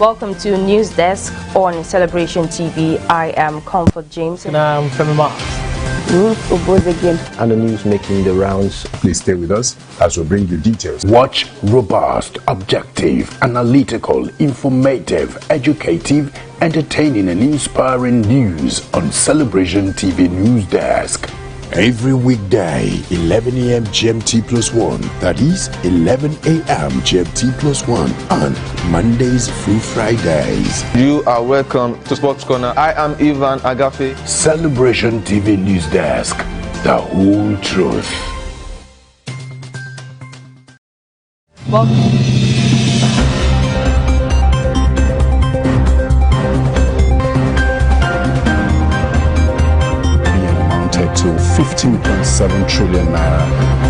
Welcome to News Desk on Celebration TV. I am Comfort James. And I'm Femi Marks. And the news making the rounds. Please stay with us as we bring you details. Watch robust, objective, analytical, informative, educative, entertaining and inspiring news on Celebration TV News Desk. Every weekday, 11 a.m. GMT plus 1. That is 11 a.m. GMT plus 1 on Mondays through Fridays. You are welcome to Sports Corner. I am Ivan Agafe. Celebration TV News Desk. The whole truth. Welcome. To 15.7 trillion naira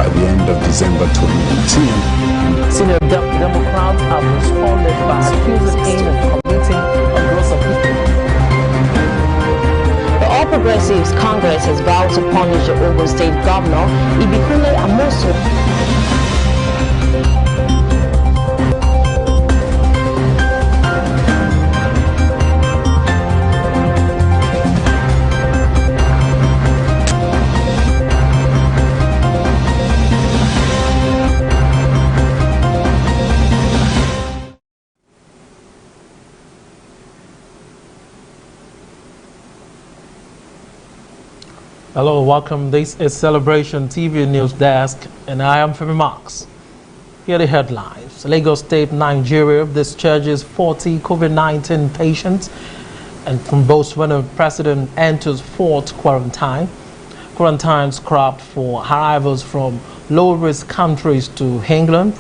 at the end of December 2019. Senior Democrats have responded by accusing him of committing a gross offense. The All Progressives Congress has vowed to punish the Ogun State Governor Ibikunle Amosu. Hello, welcome. This is Celebration TV News Desk, and I am Femi Marks. Here are the headlines. Lagos State, Nigeria discharges 40 COVID-19 patients, and from Botswana President enters fourth quarantine. Quarantine scrapped for arrivals from low-risk countries to England.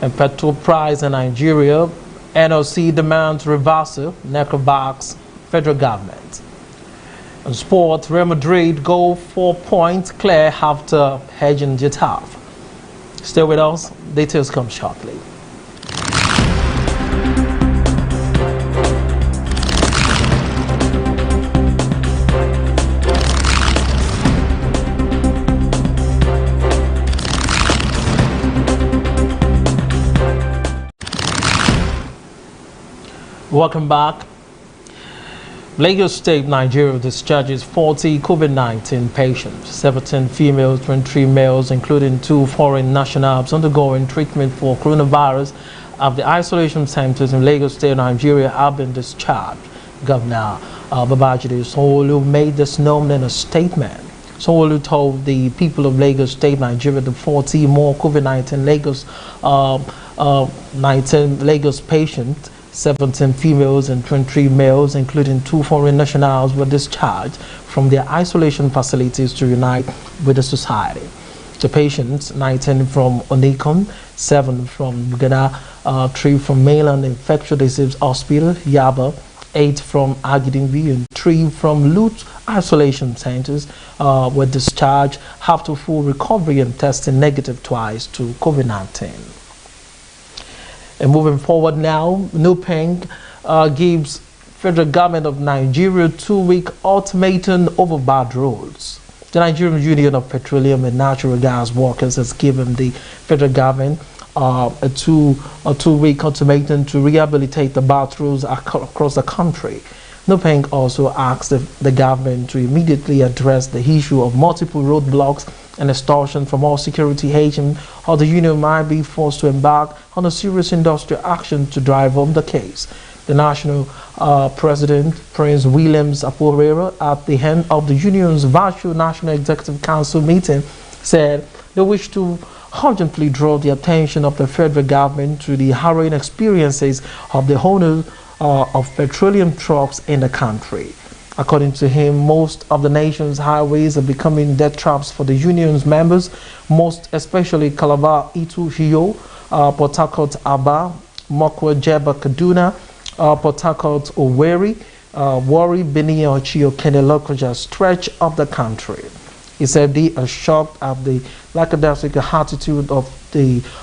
And petrol price in Nigeria, NOC demands reversal, Necrobacks, federal government. In sport, Real Madrid go 4 points clear after hedging Getafe. Stay with us. Details come shortly. Welcome back. Lagos State, Nigeria discharges 40 COVID-19 patients, 17 females, 23 males, including 2 foreign nationals undergoing treatment for coronavirus at the isolation centers in Lagos State, Nigeria have been discharged. Governor Babajide Sanwo-Olu made this known in a statement. Sanwo-Olu told the people of Lagos State, Nigeria, the 40 more COVID-19 Lagos patients, 17 females and 23 males, including 2 foreign nationals, were discharged from their isolation facilities to unite with the society. The patients, 19 from Onikom, 7 from Ghana, 3 from mainland infectious disease hospital, Yaba, 8 from Agidingbi, and 3 from Lut isolation centers were discharged after full recovery and testing negative twice to COVID-19. And moving forward now, NUPENG gives federal government of Nigeria 2-week ultimatum over bad roads. The Nigerian Union of Petroleum and Natural Gas Workers has given the federal government a two-week ultimatum to rehabilitate the bad roads across the country. NUPENG also asked the government to immediately address the issue of multiple roadblocks and extortion from all security agents, or the union might be forced to embark on a serious industrial action to drive home the case. The national president, Prince Williams Aporera, at the end of the union's virtual National Executive Council meeting, said they wish to urgently draw the attention of the federal government to the harrowing experiences of the owners of petroleum trucks in the country. According to him, most of the nation's highways are becoming death traps for the union's members, most especially Calabar, Itu, Hiyo, Port Harcourt, Aba, Mokwa, Jeba, Kaduna, Port Harcourt, Owerri, Warri, Benin, Ochio, Kene-Lokoja stretch of the country. He said they are shocked at the lackadaisical attitude of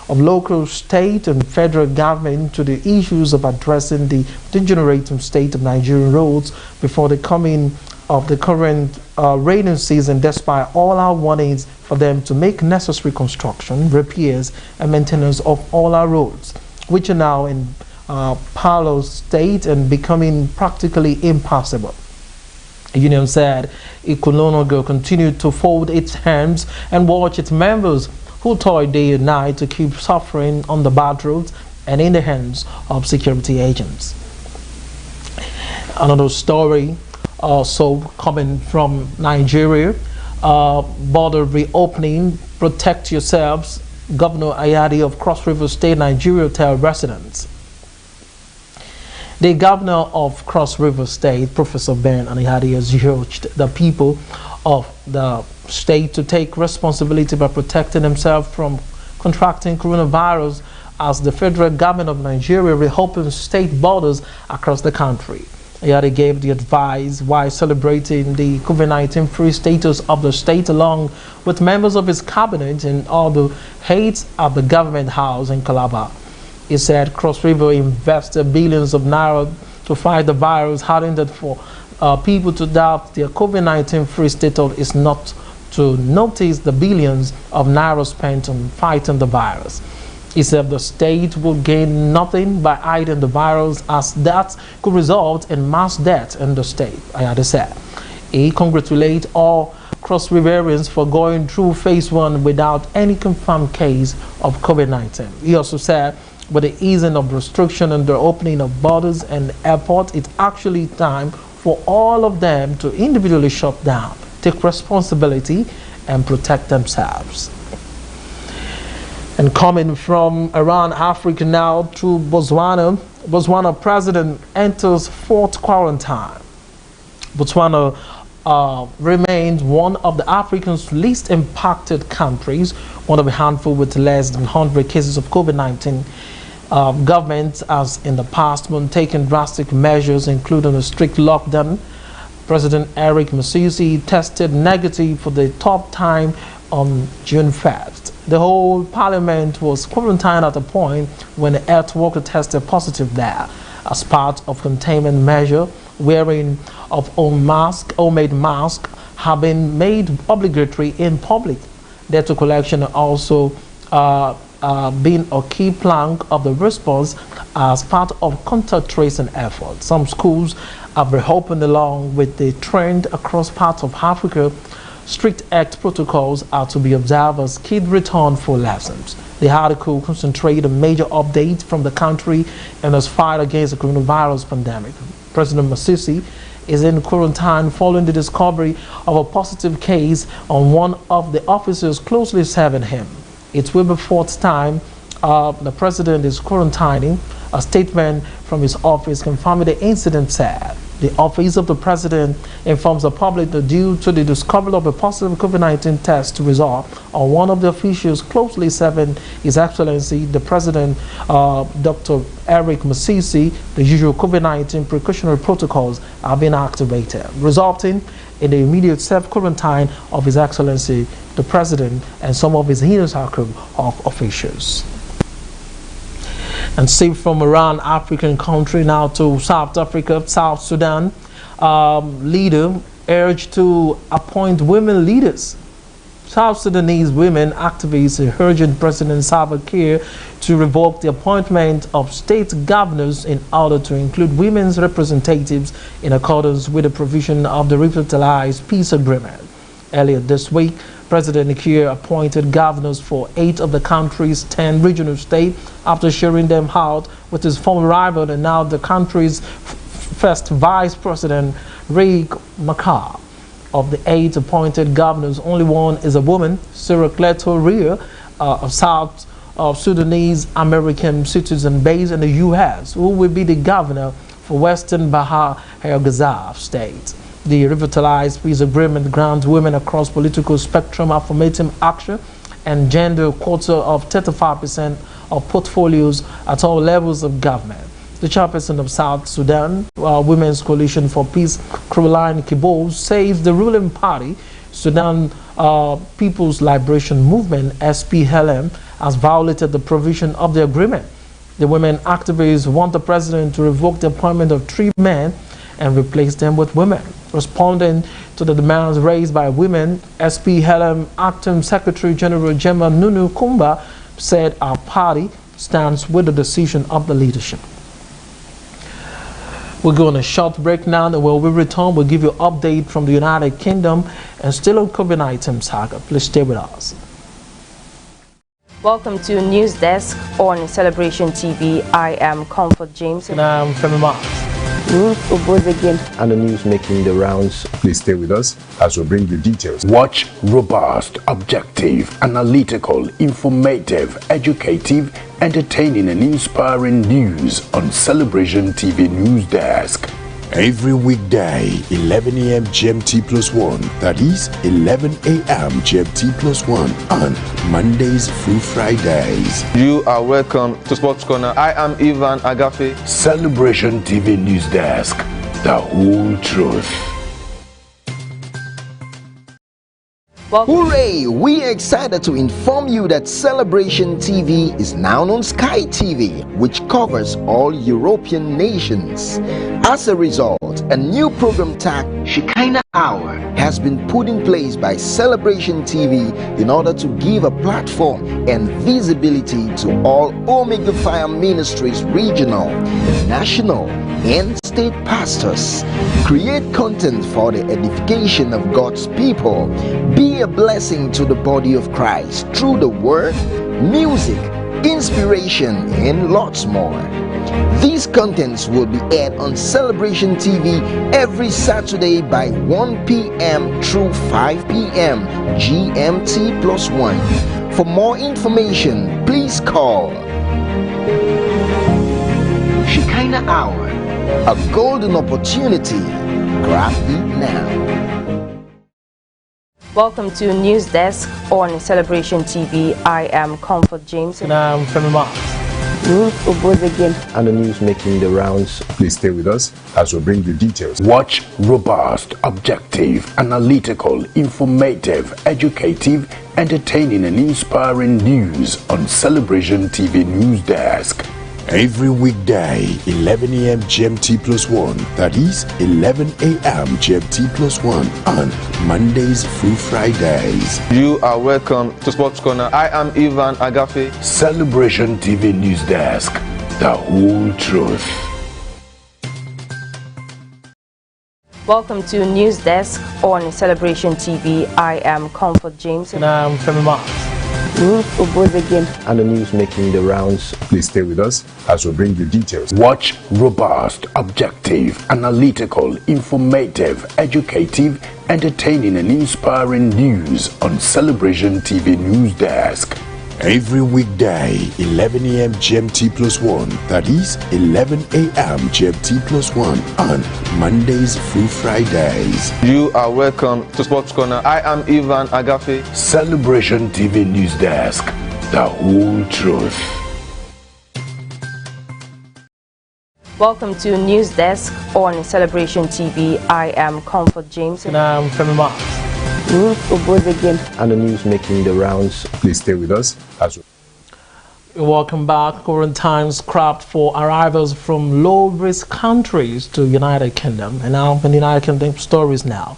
local, state, and federal government to the issues of addressing the degenerating state of Nigerian roads before the coming of the current rainy season, despite all our warnings for them to make necessary construction, repairs, and maintenance of all our roads, which are now in parallel state and becoming practically impossible. The union said it could no longer continue to fold its hands and watch its members who toil day and night to keep suffering on the bad roads and in the hands of security agents. Another story also coming from Nigeria, border reopening, protect yourselves, Governor Ayadi of Cross River State, Nigeria, tell residents. The governor of Cross River State, Professor Ben Ayadi, has urged the people of the state to take responsibility by protecting themselves from contracting coronavirus as the federal government of Nigeria reopens state borders across the country. Ayadi gave the advice while celebrating the COVID-19 free status of the state along with members of his cabinet and all the heads of the government house in Calabar. He said Cross River invested billions of naira to fight the virus, adding that for people to doubt their COVID-19 free status is not to notice the billions of naira spent on fighting the virus. He said the state will gain nothing by hiding the virus, as that could result in mass death in the state, Ayadi said. He congratulated all Cross Riverians for going through phase 1 without any confirmed case of COVID-19. He also said with the easing of restriction and the opening of borders and airports, it's actually time for all of them to individually shut down, take responsibility, and protect themselves. And coming from around Africa now to Botswana, Botswana President enters 4th quarantine. Botswana remains one of the Africa's least impacted countries, one of a handful with less than 100 cases of COVID-19. Government, as in the past, been taking drastic measures, including a strict lockdown. President Eric Messi tested negative for the 3rd time on June 1st. The whole parliament was quarantined at a point when the health worker tested positive there. As part of containment measure, wearing of homemade mask have been made obligatory in public. Data collection also been a key plank of the response as part of contact tracing efforts. Some schools have reopened along with the trend across parts of Africa. Strict health protocols are to be observed as kids return for lessons. The article concentrated on major updates from the country and its fight against the coronavirus pandemic. President Messi is in quarantine following the discovery of a positive case on one of the officers closely serving him. It will be 4th time the president is quarantining. A statement from his office confirming the incident said the office of the president informs the public that due to the discovery of a positive COVID-19 test result on one of the officials closely serving His Excellency the President, Dr. Eric Messi, the usual COVID-19 precautionary protocols have been activated, resulting in the immediate self-quarantine of His Excellency the President and some of his inner circle of officials. And see from around African country now to South Africa, South Sudan, leader urged to appoint women leaders. South Sudanese women activists are urging President Salva Kiir to revoke the appointment of state governors in order to include women's representatives in accordance with the provision of the revitalized peace agreement. Earlier this week, President Kiir appointed governors for 8 of the country's 10 regional states after sharing them out with his former rival and now the country's first vice president, Riek Machar. Of the 8 appointed governors, only one is a woman, Sarah Cleto-Ria, of South Sudanese American citizen based in the U.S., who will be the governor for Western Baha el-Ghazal state. The revitalized peace agreement grants women across political spectrum affirmative action and gender quota of 35% of portfolios at all levels of government. The chairperson of South Sudan Women's Coalition for Peace, Caroline Kibble, says the ruling party, Sudan People's Liberation Movement, SPLM, has violated the provision of the agreement. The women activists want the president to revoke the appointment of 3 men and replace them with women. Responding to the demands raised by women, SPLM Acting Secretary General Gemma Nunu Kumba said our party stands with the decision of the leadership. We'll go on a short break now, and when we return, we'll give you an update from the United Kingdom and still on COVID-19 saga. Please stay with us. Welcome to News Desk on Celebration TV. I am Comfort James. And I'm Femi Ma. And the news making the rounds. Please stay with us as we bring you details. Watch robust, objective, analytical, informative, educative, entertaining and inspiring news on Celebration TV News Desk. Every weekday, 11 a.m. GMT plus 1, that is 11 a.m. GMT plus 1, on Mondays through Fridays. You are welcome to Sports Corner. I am Ivan Agafe. Celebration TV News Desk. The whole truth. Hooray! We are excited to inform you that Celebration TV is now on Sky TV, which covers all European nations. As a result, a new program tagged Shekinah Hour has been put in place by Celebration TV in order to give a platform and visibility to all Omega Fire Ministries regional, national, and state pastors. Create content for the edification of God's people. Be a blessing to the body of Christ through the word, music, inspiration, and lots more. These contents will be aired on Celebration TV every Saturday by 1 p.m. through 5 p.m. GMT plus 1. For more information, please call Shekinah Hour, a golden opportunity. Grab it now. Welcome to News Desk on Celebration TV. I am Comfort James. And I'm Femi Ma. And the news making the rounds. Please stay with us as we bring you details. Watch robust, objective, analytical, informative, educative, entertaining and inspiring news on Celebration TV News Desk. Every weekday, 11 a.m. GMT plus 1, that is 11 a.m. GMT plus 1, on Mondays through Fridays. You are welcome to Sports Corner. I am Ivan Agafe. Celebration TV News Desk. The whole truth. Welcome to News Desk on Celebration TV. I am Comfort James. And I'm Femi Ma. And the news making the rounds. Please stay with us as we bring you details. Watch robust, objective, analytical, informative, educative, entertaining and inspiring news on Celebration TV News Desk. Every weekday, 11 a.m. GMT plus 1, that is 11 a.m. GMT plus 1, on Mondays through Fridays. You are welcome to Sports Corner. I am Ivan Agafe. Celebration TV News Desk. The whole truth. Welcome to News Desk on Celebration TV. I am Comfort James. And I'm Femi Ma. And the news making the rounds. Please stay with us as we... Welcome back. Quarantine scrapped for arrivals from low-risk countries to United Kingdom. And now in the United Kingdom stories now.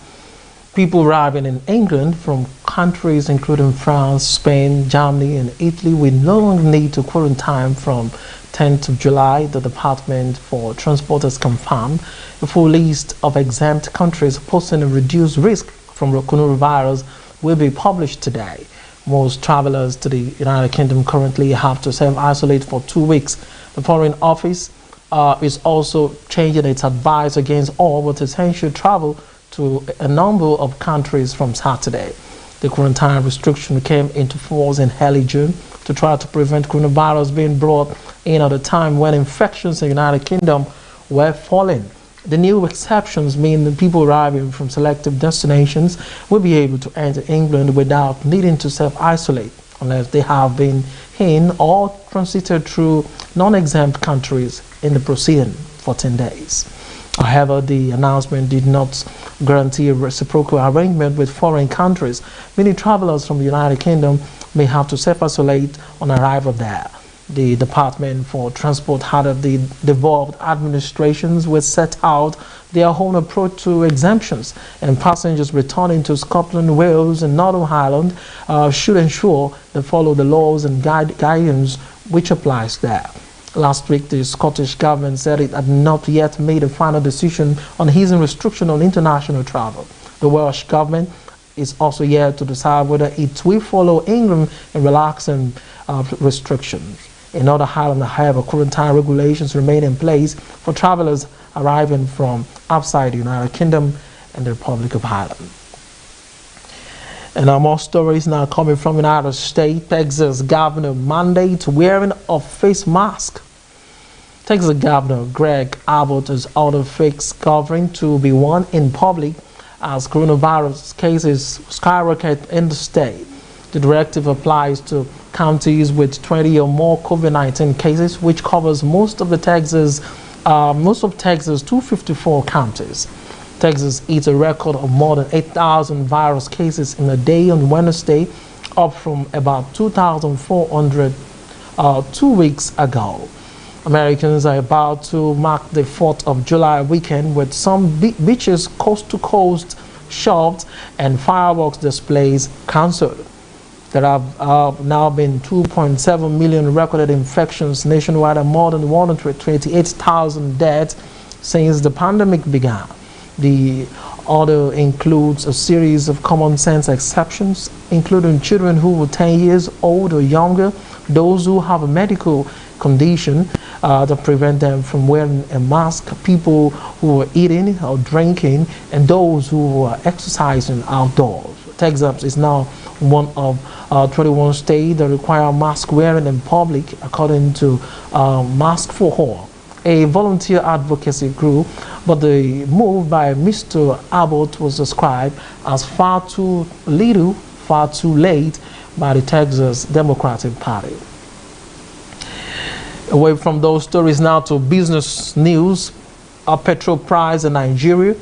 People arriving in England from countries including France, Spain, Germany, and Italy will no longer need to quarantine from 10th of July. The Department for Transport has confirmed a full list of exempt countries posing a reduced risk from coronavirus will be published today. Most travelers to the United Kingdom currently have to self-isolate for 2 weeks. The Foreign Office is also changing its advice against all but essential travel to a number of countries from Saturday. The quarantine restriction came into force in early June to try to prevent coronavirus being brought in at a time when infections in the United Kingdom were falling. The new exceptions mean that people arriving from selective destinations will be able to enter England without needing to self-isolate unless they have been in or transited through non-exempt countries in the preceding 14 days. However, the announcement did not guarantee a reciprocal arrangement with foreign countries. Many travelers from the United Kingdom may have to self-isolate on arrival there. The Department for Transport had the devolved administrations will set out their own approach to exemptions, and passengers returning to Scotland, Wales, and Northern Ireland should ensure they follow the laws and guidance which applies there. Last week, the Scottish government said it had not yet made a final decision on easing restriction on international travel. The Welsh government is also yet to decide whether it will follow England in relaxing restrictions. In Northern Ireland, however, quarantine regulations remain in place for travelers arriving from outside the United Kingdom and the Republic of Ireland. And more stories now coming from the United States. Texas governor mandates wearing of face mask. Texas Governor Greg Abbott has ordered face covering to be worn in public as coronavirus cases skyrocket in the state. The directive applies to counties with 20 or more COVID-19 cases, which covers most of Texas' 254 counties. Texas hit a record of more than 8,000 virus cases in a day on Wednesday, up from about 2,400 2 weeks ago. Americans are about to mark the 4th of July weekend with some beaches coast to coast shut and fireworks displays cancelled. There have now been 2.7 million recorded infections nationwide and more than 128,000 deaths since the pandemic began. The order includes a series of common sense exceptions, including children who are 10 years old or younger, those who have a medical condition that prevent them from wearing a mask, people who are eating or drinking, and those who are exercising outdoors. Texas is now one of 21 states that require mask wearing in public, according to Mask for All, a volunteer advocacy group, but the move by Mr. Abbott was described as far too little, far too late by the Texas Democratic Party. Away from those stories now to business news. Petrol price in Nigeria.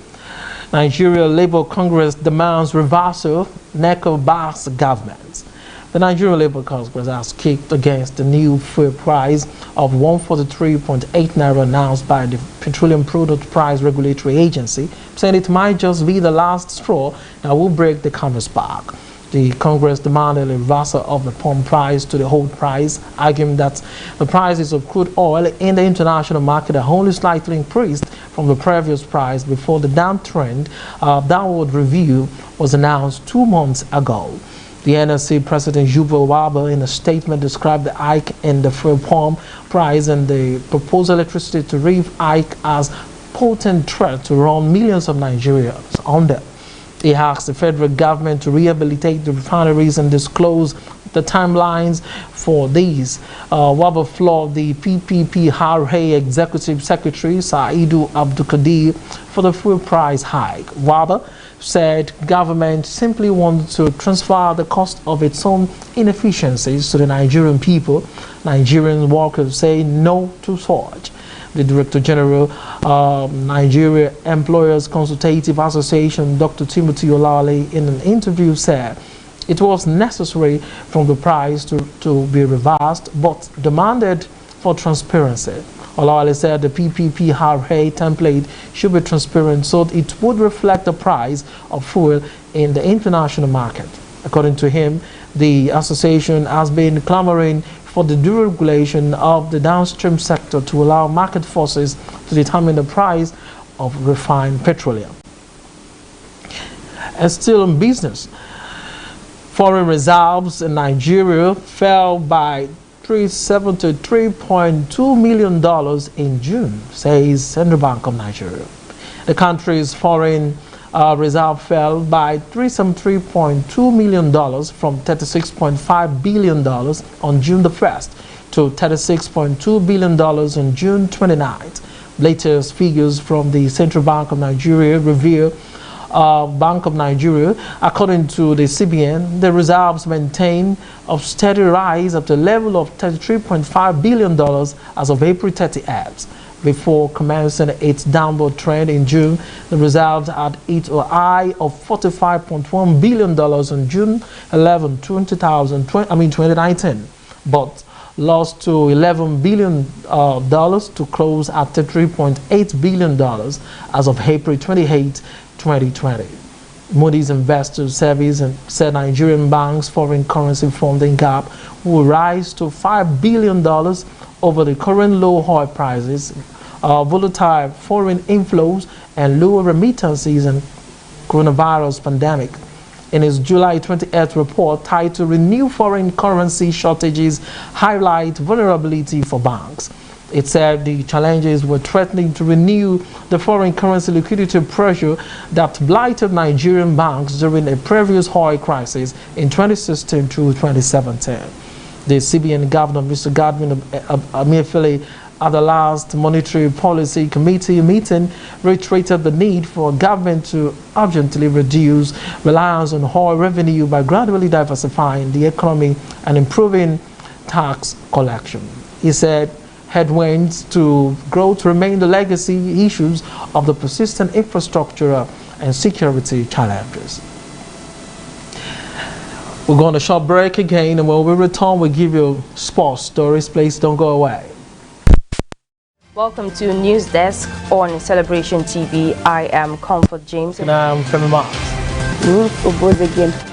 Nigeria Labour Congress demands reversal, NECO backs government. The Nigerian Labour Congress has kicked against the new fuel price of 143.8 naira announced by the Petroleum Product Price Regulatory Agency, saying it might just be the last straw that will break the canvas back. The Congress demanded a reversal of the pump price to the old price, arguing that the prices of crude oil in the international market are only slightly increased from the previous price before the downward review was announced 2 months ago. The NSC President Yuval Waba, in a statement, described the hike in the fuel pump price and the proposed electricity tariff hike as potent threat to run millions of Nigerians under. He asked the federal government to rehabilitate the refineries and disclose the timelines for these. Waba floored the PPPRA Executive Secretary Saidu Abdulkadir for the fuel price hike. Waba said government simply wants to transfer the cost of its own inefficiencies to the Nigerian people. Nigerian workers say no to such. The Director General of Nigeria Employers Consultative Association, Dr. Timothy Olale, in an interview said it was necessary for the price to be reversed, but demanded for transparency. Olale said the PPPRA template should be transparent so it would reflect the price of fuel in the international market. According to him, the association has been clamoring for the deregulation of the downstream sector to allow market forces to determine the price of refined petroleum. And still in business, foreign reserves in Nigeria fell by $373.2 million in June, says Central Bank of Nigeria. The country's foreign reserve fell by $373.2 million from $36.5 billion on June the 1st to $36.2 billion on June 29th. Latest figures from the Central Bank of Nigeria reveal Bank of Nigeria, according to the CBN, the reserves maintain a steady rise at the level of $33.5 billion as of April 30th. Before commencing its downward trend in June, the reserves had hit a high of $45.1 billion on June 11, 2019, but lost to $11 billion to close at $3.8 billion as of April 28, 2020. Moody's Investor Service and said Nigerian banks' foreign currency funding gap will rise to $5 billion over the current low oil prices, volatile foreign inflows, and lower remittances and coronavirus pandemic. In its July 28th report titled "Renewed Foreign Currency Shortages Highlight Vulnerability for Banks," it said the challenges were threatening to renew the foreign currency liquidity pressure that blighted Nigerian banks during a previous oil crisis in 2016 through 2017. The CBN Governor, Mr. Godwin Emefiele, at the last Monetary Policy Committee meeting, reiterated the need for government to urgently reduce reliance on oil revenue by gradually diversifying the economy and improving tax collection. He said headwinds to growth remain the legacy issues of the persistent infrastructure and security challenges. We're going to short break again, and when we return, we'll give you sports stories. Please don't go away. Welcome to News Desk on Celebration TV. I am Comfort James. And I'm Femi Mark.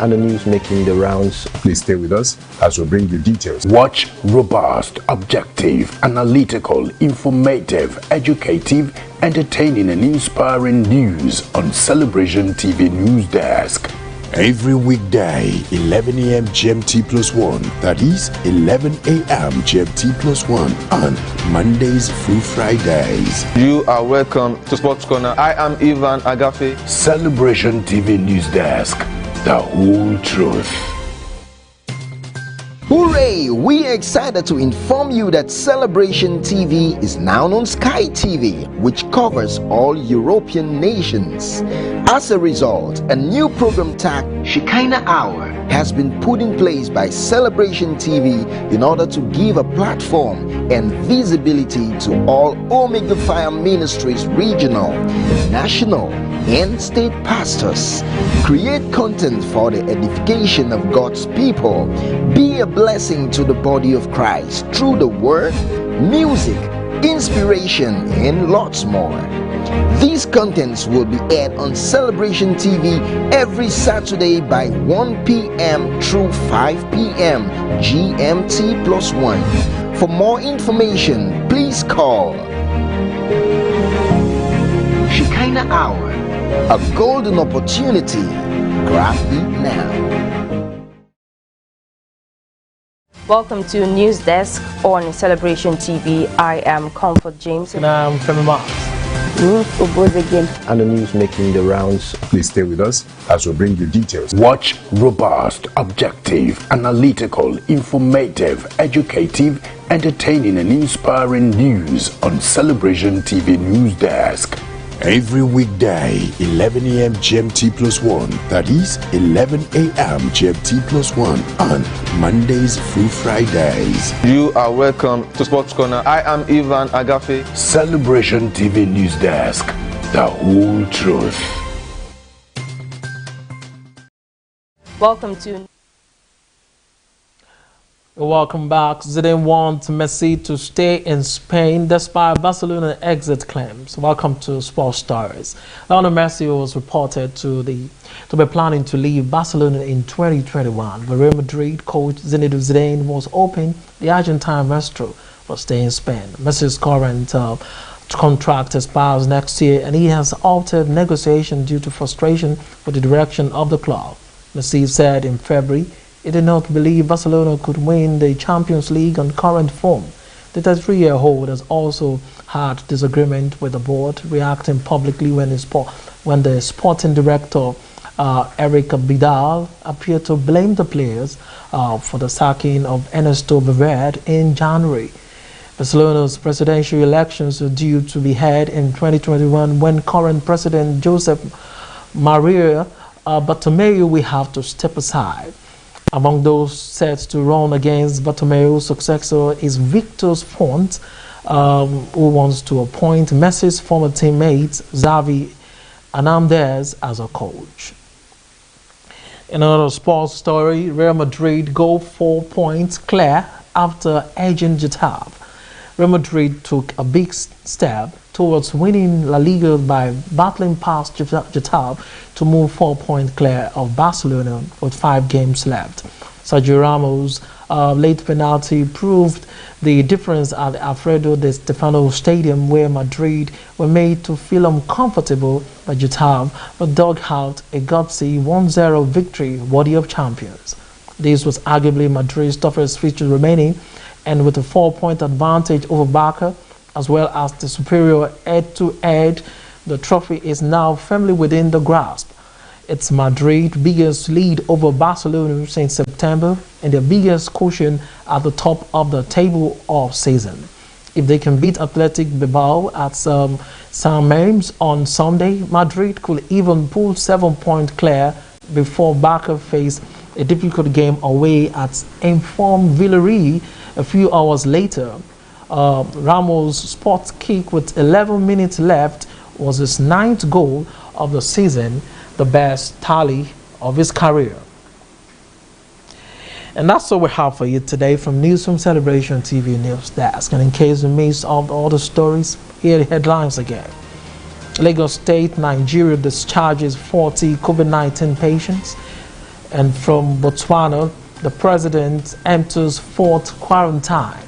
And the news making the rounds. Please stay with us as we bring you details. Watch robust, objective, analytical, informative, educative, entertaining and inspiring news on Celebration TV News Desk. Every weekday, 11 a.m. GMT+1, that is 11 a.m. GMT+1, and Mondays through Fridays. You are welcome to Sports Corner. I am Ivan Agafe. Celebration TV News Desk, the whole truth. Hooray! We are excited to inform you that Celebration TV is now on Sky TV, which covers all European nations. As a result, a new program tagged Shekinah Hour has been put in place by Celebration TV in order to give a platform and visibility to all Omega Fire Ministries regional, national, and state pastors. Create content for the edification of God's people. Be a blessing to the body of Christ through the word, music, inspiration, and lots more. These contents will be aired on Celebration TV every Saturday by 1 p.m. through 5 p.m. GMT+1. For more information, please call Shekinah Hour, a golden opportunity. Grab it now. Welcome to News Desk on Celebration TV. I am Comfort James. And I'm Femi Mark. And the news making the rounds. Please stay with us as we bring you details. Watch robust, objective, analytical, informative, educative, entertaining and inspiring news on Celebration TV News Desk. Every weekday, 11 a.m. GMT+1, that is 11 a.m. GMT+1, and Mondays through Fridays. You are welcome to Sports Corner. I am Ivan Agafe. Celebration TV News Desk, the whole truth. Welcome to Welcome back. Zidane wants Messi to stay in Spain despite Barcelona exit claims. Welcome to Sports Stories. Lionel Messi was reported to be planning to leave Barcelona in 2021. The Real Madrid coach Zinedine Zidane was hoping the Argentine maestro will stay in Spain. Messi's current contract expires next year, and he has altered negotiation due to frustration with the direction of the club. Messi said in February he did not believe Barcelona could win the Champions League on current form. The 33-year-old has also had disagreement with the board, reacting publicly when the sporting director Eric Vidal appeared to blame the players for the sacking of Ernesto Valverde in January. Barcelona's presidential elections are due to be held in 2021 when current President Josep Maria Bartomeu will have to step aside. Among those set to run against Bartomeu's successor is Victor Font, who wants to appoint Messi's former teammate Xavi Hernandez as a coach. In another sports story, Real Madrid go 4 points clear after edging Getafe. Real Madrid took a big step towards winning La Liga by battling past Getafe to move 4 points clear of Barcelona with 5 games left. Sergio Ramos' late penalty proved the difference at the Alfredo Di Stefano Stadium, where Madrid were made to feel uncomfortable by Getafe but dug out a gutsy 1-0 victory worthy of champions. This was arguably Madrid's toughest fixture remaining, and with a 4-point advantage over Barca, as well as the superior head-to-head, the trophy is now firmly within the grasp. It's Madrid's biggest lead over Barcelona since September and their biggest cushion at the top of the table of season. If they can beat Athletic Bilbao at San Mamés on Sunday, Madrid could even pull 7 points clear before Barca face a difficult game away at informed Villarreal a few hours later. Ramos' spot kick with 11 minutes left was his 9th goal of the season, the best tally of his career. And that's all we have for you today from News from Celebration TV News Desk. And in case you missed all the stories, here are the headlines again. Lagos State, Nigeria discharges 40 COVID-19 patients. And from Botswana, the president enters 4th quarantine.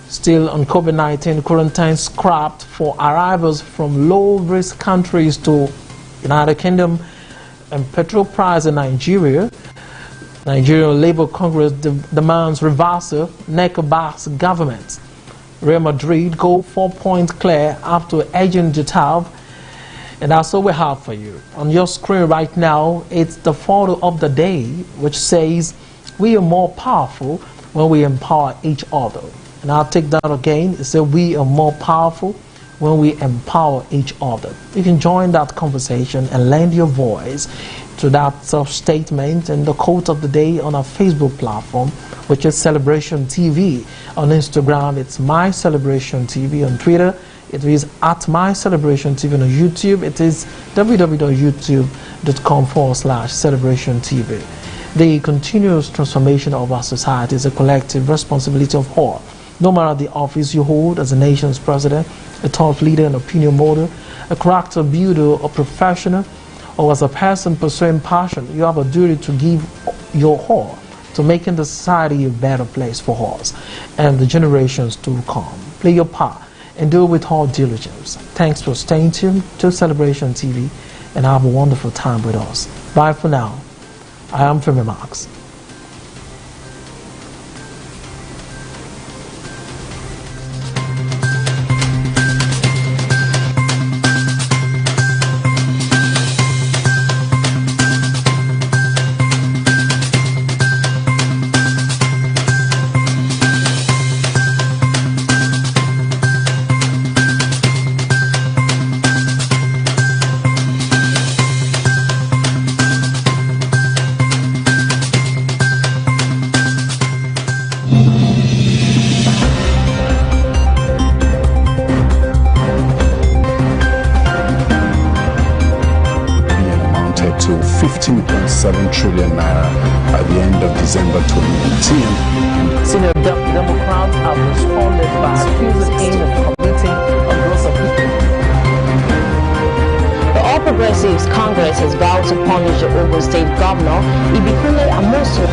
Still on COVID-19, quarantine scrapped for arrivals from low-risk countries to United Kingdom, and petrol price in Nigeria. Nigerian Labour Congress demands reversal, neck-backs government. Real Madrid go 4 points clear after edging Getafe. And that's all we have for you. On your screen right now, it's the photo of the day, which says, "We are more powerful when we empower each other." And I'll take that again. It says, "We are more powerful when we empower each other." You can join that conversation and lend your voice to that statement and the quote of the day on our Facebook platform, which is Celebration TV. On Instagram, it's My Celebration TV. On Twitter, it is at My Celebration TV. On YouTube, it is www.youtube.com/Celebration TV. The continuous transformation of our society is a collective responsibility of all. No matter the office you hold as a nation's president, a thought leader, an opinion molder, a character builder, a professional, or as a person pursuing passion, you have a duty to give your all to making the society a better place for us and the generations to come. Play your part and do it with all diligence. Thanks for staying tuned to Celebration TV and have a wonderful time with us. Bye for now. I am Femi Marks. To 15.7 trillion naira at the end of December 2019. Senior Democrats have responded by accusing him of committing a gross offense. The All Progressives Congress has vowed to punish the Ogun State Governor, Ibikule Amosu.